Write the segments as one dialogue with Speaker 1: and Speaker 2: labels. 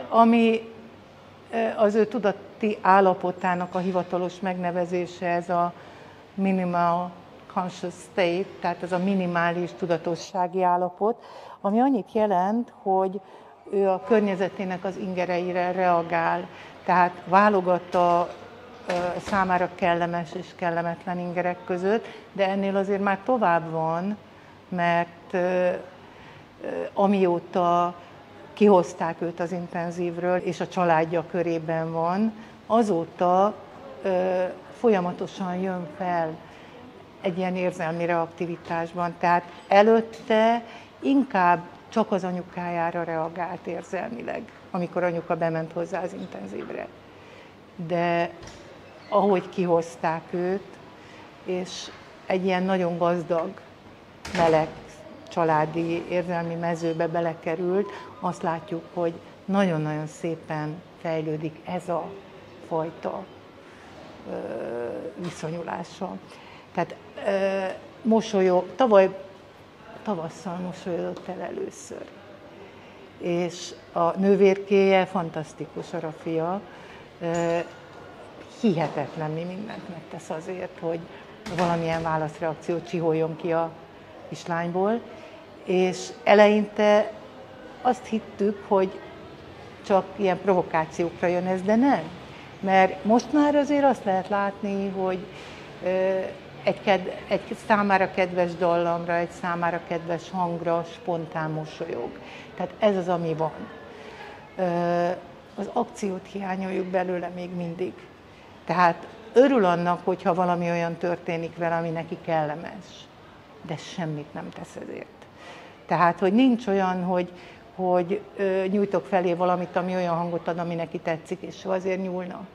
Speaker 1: ami az ő tudati állapotának a hivatalos megnevezése, ez a minimal conscious state, tehát ez a minimális tudatossági állapot, ami annyit jelent, hogy ő a környezetének az ingereire reagál, tehát válogat a számára kellemes és kellemetlen ingerek között, de ennél azért már tovább van, mert amióta kihozták őt az intenzívről, és a családja körében van, azóta folyamatosan jön fel egy ilyen érzelmi reaktivitásban. Tehát előtte inkább csak az anyukájára reagált érzelmileg, amikor anyuka bement hozzá az intenzívre. De ahogy kihozták őt, és egy ilyen nagyon gazdag, meleg, családi érzelmi mezőbe belekerült, azt látjuk, hogy nagyon-nagyon szépen fejlődik ez a fajta viszonyulása. Tehát tavaly tavasszal mosolyodott el először. És a nővérkéje fantasztikus, a Rafia, hihetetlenül mindent megtesz azért, hogy valamilyen válaszreakciót csiholjon ki a kislányból, és eleinte azt hittük, hogy csak ilyen provokációkra jön ez, de nem. Mert most már azért azt lehet látni, hogy egy számára kedves dallamra, egy számára kedves hangra spontán mosolyog. Tehát ez az, ami van. Az akciót hiányoljuk belőle még mindig. Tehát örül annak, hogyha valami olyan történik vele, ami neki kellemes, de semmit nem tesz ezért. Tehát, hogy nincs olyan, hogy nyújtok felé valamit, ami olyan hangot ad, ami neki tetszik, és azért nyúlna.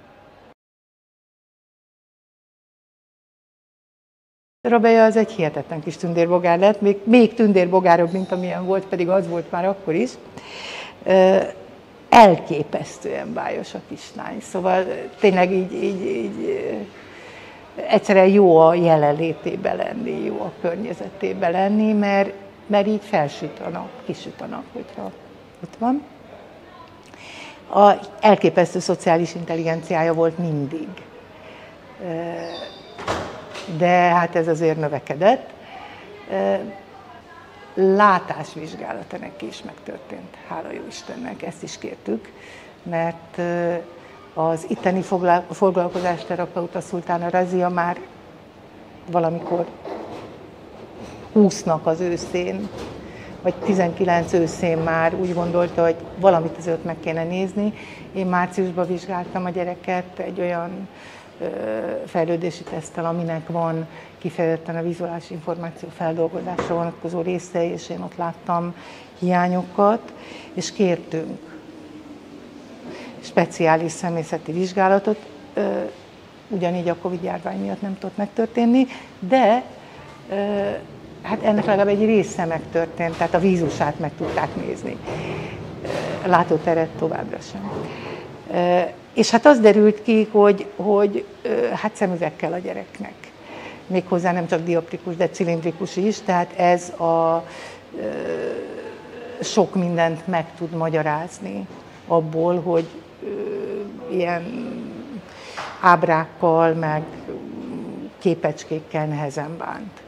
Speaker 1: Rabeja az egy hihetetlen kis tündérbogár lett, még tündérbogárabb, mint amilyen volt, pedig az volt már akkor is. Elképesztően bájos a kislány, szóval tényleg így egyszerűen jó a jelenlétében lenni, jó a környezetében lenni, mert így felsüt a nap, kisüt a nap, hogyha ott van. Elképesztő szociális intelligenciája volt mindig, de hát ez azért növekedett. Látásvizsgálata neki is megtörtént, hála jó Istennek, ezt is kértük, mert az itteni foglalkozásterapeuta Szultána Razia már valamikor 20-nak az őszén, vagy 19 őszén már úgy gondolta, hogy valamit azért meg kéne nézni. Én márciusban vizsgáltam a gyereket egy olyan fejlődési teszttel, aminek van kifejezetten a vizuális információ feldolgozásra vonatkozó része, és én ott láttam hiányokat, és kértünk speciális személyzeti vizsgálatot, ugyanígy a Covid-járvány miatt nem tudott megtörténni, de hát ennek legalább egy része megtörtént, tehát a vízusát meg tudták nézni. Látóteret továbbra sem. És hát az derült ki, hogy hát szemüveg kell a gyereknek. Méghozzá nem csak dioptrikus, de cilindrikus is, tehát ez a sok mindent meg tud magyarázni abból, hogy ilyen ábrákkal, meg képecskékkel nehezen bánt.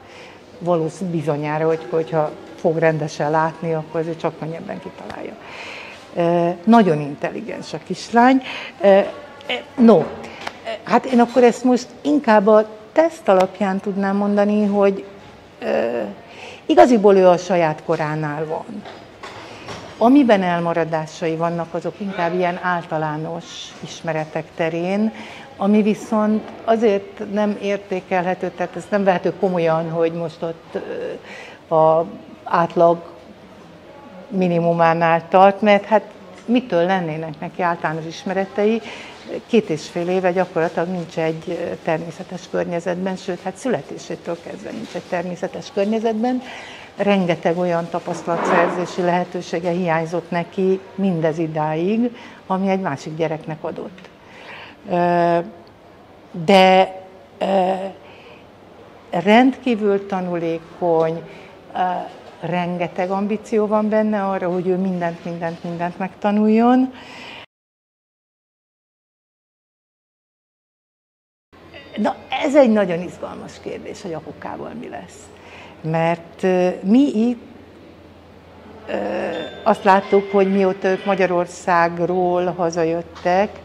Speaker 1: Valószínűleg bizonyára, hogyha fog rendesen látni, akkor azért csak könnyebben kitalálja. Nagyon intelligens a kislány. Hát én akkor ezt most inkább a teszt alapján tudnám mondani, hogy igaziból ő a saját koránál van. Amiben elmaradásai vannak, azok inkább ilyen általános ismeretek terén, ami viszont azért nem értékelhető, tehát ez nem vehető komolyan, hogy most ott az átlag minimumánál tart, mert hát mitől lennének neki általános ismeretei? 2,5 éve gyakorlatilag nincs egy természetes környezetben, sőt, hát születésétől kezdve nincs egy természetes környezetben. Rengeteg olyan tapasztalatszerzési lehetősége hiányzott neki mindez idáig, ami egy másik gyereknek adott. De rendkívül tanulékony, rengeteg ambíció van benne arra, hogy ő mindent megtanuljon. Na, ez egy nagyon izgalmas kérdés, hogy apukával mi lesz. Mert mi itt azt láttuk, hogy mióta ők Magyarországról hazajöttek,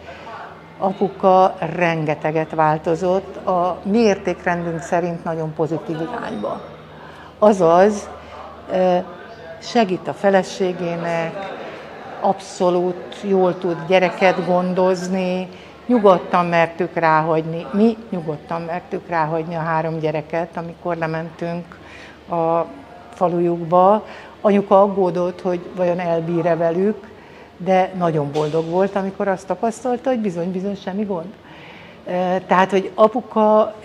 Speaker 1: apuka rengeteget változott, a mi értékrendünk szerint nagyon pozitív irányba. Azaz, segít a feleségének, abszolút jól tud gyereket gondozni, nyugodtan mertük ráhagyni, mi nyugodtan mertük ráhagyni a 3 gyereket, amikor lementünk a falujukba. Anyuka aggódott, hogy vajon elbír-e velük, de nagyon boldog volt, amikor azt tapasztalta, hogy bizony semmi gond. Tehát, hogy apuka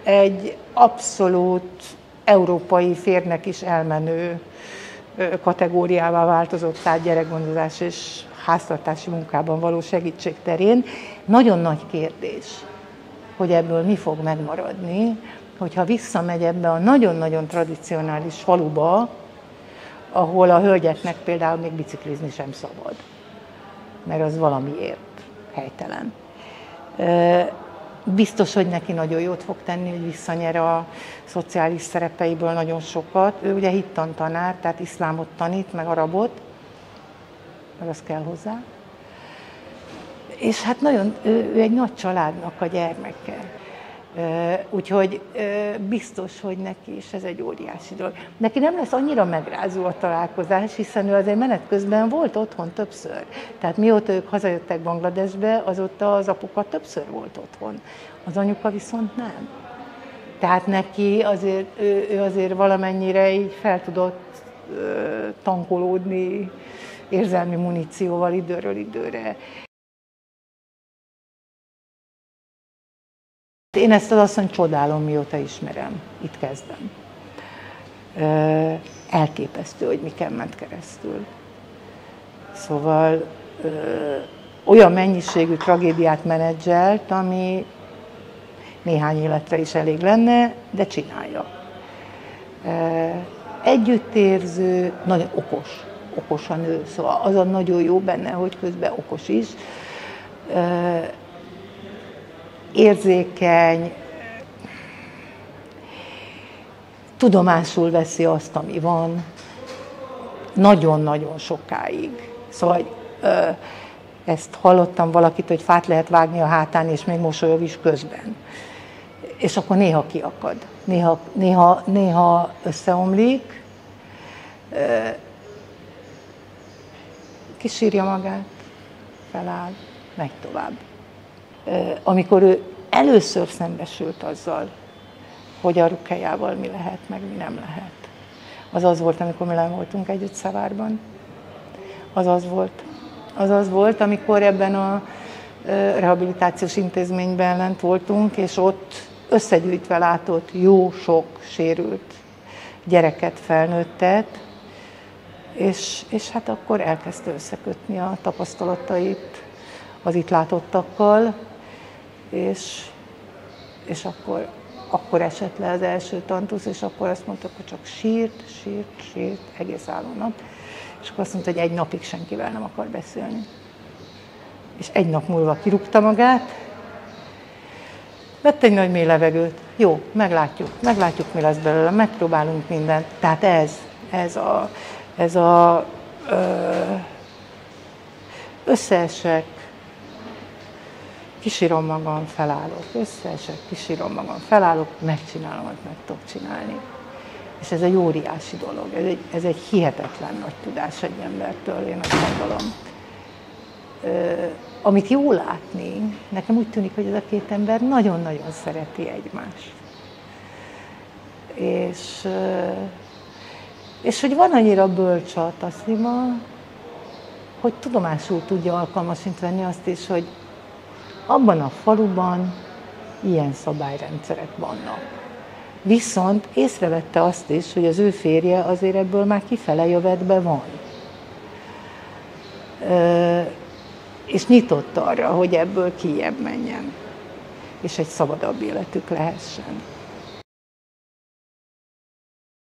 Speaker 1: egy abszolút európai férnek is elmenő kategóriává változott át gyerekgondozás és háztartási munkában való segítség terén. Nagyon nagy kérdés, hogy ebből mi fog megmaradni, hogyha visszamegy ebbe a nagyon-nagyon tradicionális faluba, ahol a hölgyeknek például még biciklizni sem szabad, mert az valamiért helytelen. Biztos, hogy neki nagyon jót fog tenni, hogy visszanyer a szociális szerepeiből nagyon sokat. Ő ugye hittantanár, tehát iszlámot tanít, meg arabot, meg az kell hozzá. És hát nagyon, ő egy nagy családnak a gyermeke. Úgyhogy biztos, hogy neki is ez egy óriási dolog. Neki nem lesz annyira megrázó a találkozás, hiszen ő azért menet közben volt otthon többször. Tehát mióta ők hazajöttek Bangladesbe, azóta az apuka többször volt otthon. Az anyuka viszont nem. Tehát neki azért, ő azért valamennyire így fel tudott tankolódni érzelmi munícióval időről időre. Én ezt az asszonyt csodálom, mióta ismerem. Itt kezdem. Elképesztő, hogy miken ment keresztül. Szóval olyan mennyiségű tragédiát menedzselt, ami néhány életre is elég lenne, de csinálja. Együttérző, nagyon okos a nő, szóval az a nagyon jó benne, hogy közben okos is. Érzékeny, tudomásul veszi azt, ami van, nagyon-nagyon sokáig. Szóval ezt hallottam valakit, hogy fát lehet vágni a hátán, és még mosolyog is közben. És akkor néha kiakad, néha összeomlik, kisírja magát, feláll, megy tovább. Amikor ő először szembesült azzal, hogy a Rukkejával mi lehet, meg mi nem lehet. Az volt, amikor mi nem voltunk együtt Szavárban. Az volt, amikor ebben a rehabilitációs intézményben lent voltunk, és ott összegyűjtve látott jó sok sérült gyereket, felnőttet, és hát akkor elkezdte összekötni a tapasztalatait az itt látottakkal, és akkor esett le az első tantusz, és akkor azt mondta, hogy csak sírt egész álló nap. És akkor azt mondta, hogy egy napig senkivel nem akar beszélni. És egy nap múlva kirúgta magát, vett egy nagy mély levegőt. Jó, meglátjuk, mi lesz belőle, megpróbálunk mindent. Tehát ez a összeesek, kisírom magam, felállok, megcsinálom, amit meg tudok csinálni. És ez egy óriási dolog, ez egy hihetetlen nagy tudás egy embertől, én azt gondolom. Amit jó látni, nekem úgy tűnik, hogy ez a két ember nagyon-nagyon szereti egymást. És hogy van annyira bölcs a Taslima, hogy tudomásul tudja alkalmasint venni azt is, hogy abban a faluban ilyen szabályrendszerek vannak. Viszont észrevette azt is, hogy az ő férje azért ebből már kifele jövetbe van. És nyitott arra, hogy ebből kijebb menjen, és egy szabadabb életük lehessen.